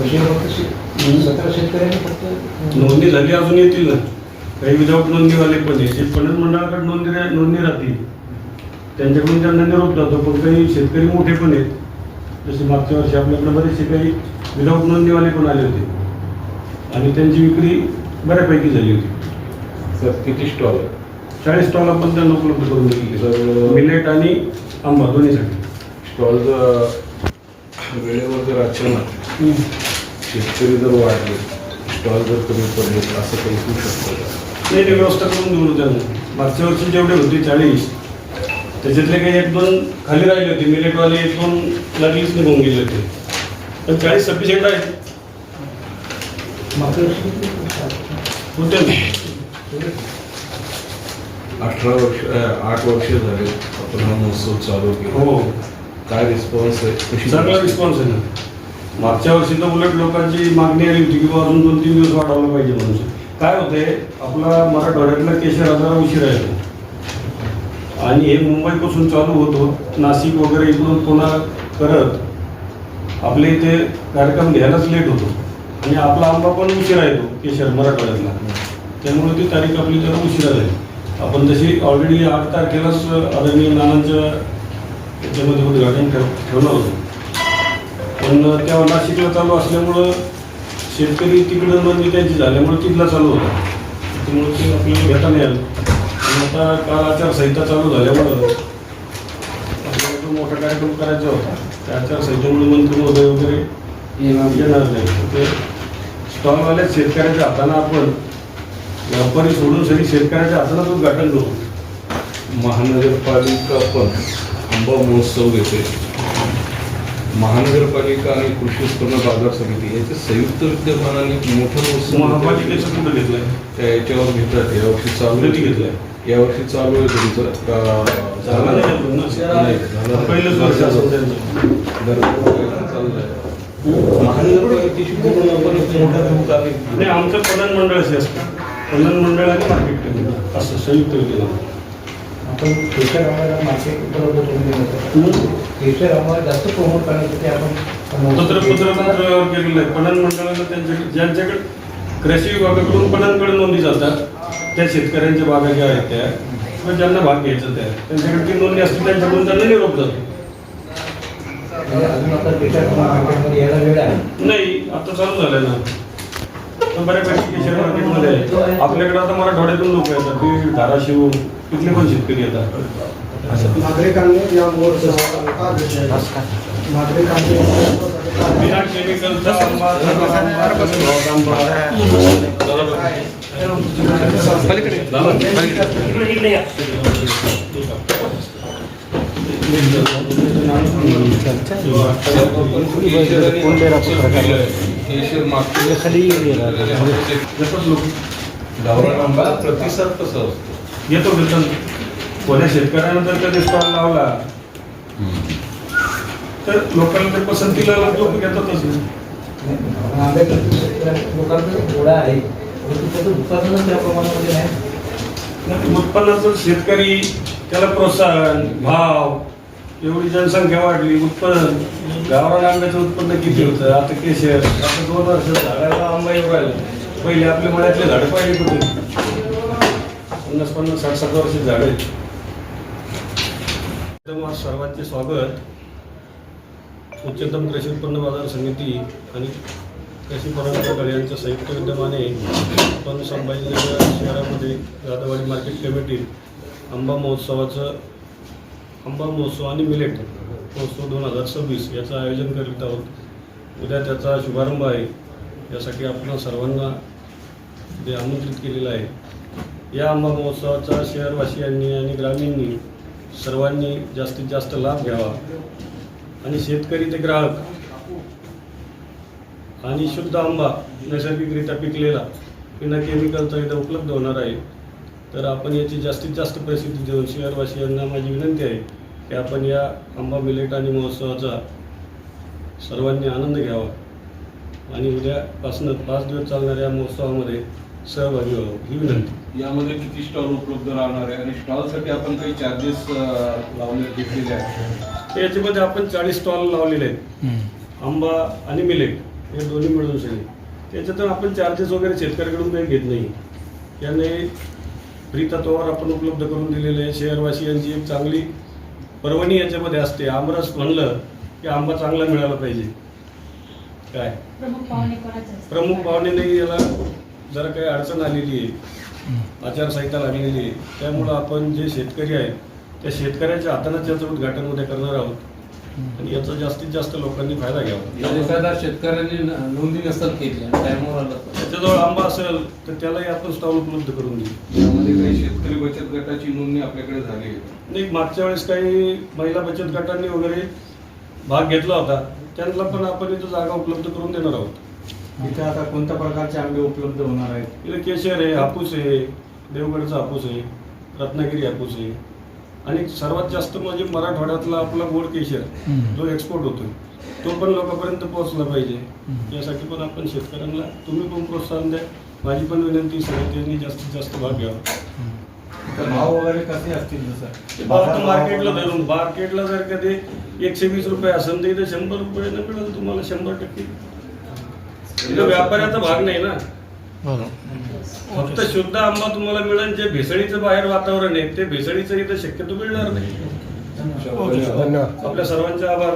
17 शेतकऱ्यांनी फक्त नोंदणी झाली, अजून येतील ना काही विदाऊट नोंदणीवाले पण आहे. पणन मंडळाकडे नोंदणी राहतील, त्यांच्याकडून त्यांना निरोप जातो. पण काही शेतकरी मोठे पण आहेत, जसे मागच्या वर्षी आपल्याकडे बरेचसे काही विदाऊट नोंदणीवाले पण आले होते आणि त्यांची विक्री बऱ्यापैकी झाली होती. सर किती स्टॉल आहे? 40 स्टॉल आपण त्यांना उपलब्ध करून दिले, तर मिलेट आणि आंबा दोन्हीसाठी. स्टॉल वेळेवर जर अचानक शेतकरी जर वाढले, स्टॉल जर कमी पडले, असं काही होऊ शकतं का? नाही, व्यवस्था करून देऊ त्यांना. मागच्या वर्षी जेवढे होते 40, त्याच्यातले काही 1-2 खाली राहिले होते. मिलेटवाले 1-2 लागलीच निघून गेले होते, पण 40 सफिशियंट आहेत. मागच्या वर्षी होते ना. 8 वर्ष झाले आपण हा महोत्सव चालू केला. हो, काय रिस्पॉन्स आहे? कशी चांगला रिस्पॉन्स आहे ना. मागच्या वर्षी तर उलट लोकांची मागणी आली होती की बाबा अजून 2-3 दिवस वाढवलं पाहिजे म्हणून. काय होते, आपला मराठवाड्यातला केशर जरा उशिरा येतो आणि हे मुंबईपासून चालू होतो, नाशिक वगैरे इकडून पुन्हा करत आपल्या इथे कार्यक्रम घ्यायलाच लेट होतो आणि आपला आंबा पण उशिरा येतो केशर मराठवाड्यातला. त्यामुळे ती तारीख आपली जरा उशिरा झाली. आपण तशी ऑलरेडी 8 तारखेलाच आदरणीय नानांच्या याच्यामध्ये उद्घाटन ठेवलं होतं, पण तेव्हा नाशिकला चालू असल्यामुळं शेतकरी तिकडं नोंदणी त्यांची झाल्यामुळे तिथला चालू होता, त्यामुळे ते आपल्याला घेता नाही आलं. आणि आता काल आचारसंहिता चालू झाल्यामुळं आपल्याला तो मोठा कार्यक्रम करायचा होता. त्या आचारसंहितेमुळे मंत्री महोदय वगैरे येणार नाही. ते स्टॉलवाल्या शेतकऱ्याच्या हातानं आपण व्यापारी सोडून सगळी शेतकऱ्याच्या हातानंच उद्घाटन करू. महानगरपालिका पण आंबा महोत्सव घेते. महानगरपालिका आणि कृषी उत्पन्न बाजार समिती याचे संयुक्त विद्यमानाने मोठं महोत्सव महापालिकेचं कुठं घेतलंय? त्या याच्यावर घेतात. यावर्षी चालू किती घेतलंय? यावर्षी चालू आहे तुमचं पहिलंच वर्ष असं त्यांचं. चालू आहे. महानगरपालिकेशी बोलून आपण एक मोठा धोका आहे. नाही, आमचं पणन मंडळाशी असतं, पणन मंडळ आणि मार्केट कमिटी असं संयुक्त विद्यमान. आपण केशर आम्हाला मार्केट बरोबर केशर आम्हाला जास्त प्रमोट करण्यासाठी आपण पत्रव्यवहार केलेलं आहे. पणन मंडळाला ज्यांच्याकडे कृषी विभागाकडून पणनकडे नोंदी जातात, त्या शेतकऱ्यांच्या बागा ज्या आहेत त्या किंवा ज्यांना भाग घ्यायचं त्या त्यांच्याकडे ती नोंदी असते, त्यांच्याकडून त्यांना निरोप जातो. अजून आता केशर मार्केटमध्ये यायला वेळ आहे? नाही, आता चालू झालंय ना. तर बऱ्यापैकी केशर मार्केटमध्ये आहे. आपल्याकडे आता मराठवाड्यातून लोक येतात, बीड, धाराशिव तिथले पण शेतकरी येतात. नागरिकांनी या बिना केमिकलचा आंबा, गावरान आंबा प्रतिसाद कसा असतो? येतो वेतन. कोण्या शेतकऱ्यानं जर कधी स्टॉल लावला तर लोकांना ते पसंतीला लोक घेतातच. लोकांचा घोडा आहे, त्याचं उत्पादनच त्या प्रमाणामध्ये नाही. उत्पन्नाचं शेतकरी त्याला प्रोत्साहन, भाव, एवढी जनसंख्या वाढली, उत्पन्न गावरान आंब्याचं उत्पन्न किती होतं. आता केशर आता 2 वर्ष झाडाला आंबा येऊ राहिला. पहिले आपल्या मळ्यातले झाडं पाहिजे होते 50-50, 60-60 वर्षाची झाडं आहेत. सर्वांचे स्वागत. उच्चतम कृषी उत्पन्न बाजार समिती आणि कृषी पणन यांच्या संयुक्त विद्यमाने आपण संभाजीनगर शहरामध्ये जाधववाडी मार्केट कमिटीत आंबा महोत्सव आणि मिलेट महोत्सव 2026 याचं आयोजन करीत आहोत. उद्या त्याचा शुभारंभ आहे. यासाठी आपण सर्वांना ते आमंत्रित केलेलं आहे. या आंबा महोत्सवाचा शहरवासियांनी आणि ग्रामीणनी सर्वांनी जास्तीत जास्त लाभ घ्यावा आणि शेतकरी ते ग्राहक आणि शुद्ध आंबा नैसर्गिकरित्या पिकलेला बिना केमिकलचा इथं उपलब्ध होणार आहे. तर आपण याची जास्तीत जास्त प्रसिद्धी देऊन शहरवासियांना माझी विनंती आहे की आपण या आंबा मिलेट आणि महोत्सवाचा सर्वांनी आनंद घ्यावा आणि उद्यापासून 5 दिवस चालणाऱ्या या महोत्सवामध्ये सहभागी व्हावं ही विनंती. यामध्ये किती स्टॉल उपलब्ध राहणार आहे आणि स्टॉलसाठी आपण काही चार्जेस घेतलेले आहेत? याच्यामध्ये आपण 40 स्टॉल लावलेले आहेत आंबा आणि मिलेट. हे दोन्ही मिळून सगळे. त्याच्यातून आपण चार्जेस वगैरे शेतकऱ्याकडून काही घेत नाही. याने फ्री तत्वावर आपण उपलब्ध करून दिलेले आहे. शहरवासियांची एक चांगली पर्वणी याच्यामध्ये असते. आमरस म्हणलं की आंबा चांगला मिळाला पाहिजे. काय प्रमुख पाहुणे नाही, याला जरा काही अडचण आलेली आहे, आचारसंहिता लागलेली आहे. त्यामुळं आपण जे शेतकरी आहेत त्या शेतकऱ्याच्या हाताने याचं उद्घाटन उद्या करणार आहोत आणि याचा जास्तीत जास्त लोकांनी फायदा घ्यावा. जर एखाद्या शेतकऱ्यांनी नोंदणी नसेल केली आणि टायमावर आलं तर त्याच्याजवळ आंबा असेल तर त्यालाही आपण स्टॉल उपलब्ध करून देऊ. त्यामध्ये काही शेतकरी बचत गटाची नोंदणी आपल्याकडे झाली आहे. नाही, मागच्या वेळेस काही महिला बचत गटांनी वगैरे भाग घेतला होता. त्यांना पण आपण इथं जागा उपलब्ध करून देणार आहोत. इथे आता कोणत्या प्रकारचे आंबे उपलब्ध होणार आहेत? इथं केशर आहे, हापूस आहे, देवगडचा हापूस आहे, रत्नागिरी हापूस आहे आणि सर्वात जास्त म्हणजे मराठवाड्यातला आपला गोड केशर जो एक्सपोर्ट होतो तो पण लोकांपर्यंत पोहोचला पाहिजे. यासाठी पण आपण शेतकऱ्यांना तुम्ही पण प्रोत्साहन द्या. माझी पण विनंती सगळ्यांनी जास्तीत जास्त भाग घ्यावा. तर भाव वगैरे कसे असतील? जसं मार्केटला धरून मार्केटला जर का ते 120 रुपये असेल तर इथे 100 रुपयानं मिळेल तुम्हाला 100%. इथं व्यापाऱ्याचा भाग नाही ना. फक्त शुद्ध आंबा तुम्हाला मिळेल. जे भेसळीचं बाहेर वातावरण आहे ते भेसळीचं इथं शक्यतो मिळणार नाही. धन्यवाद. आपल्या सर्वांचे आभार.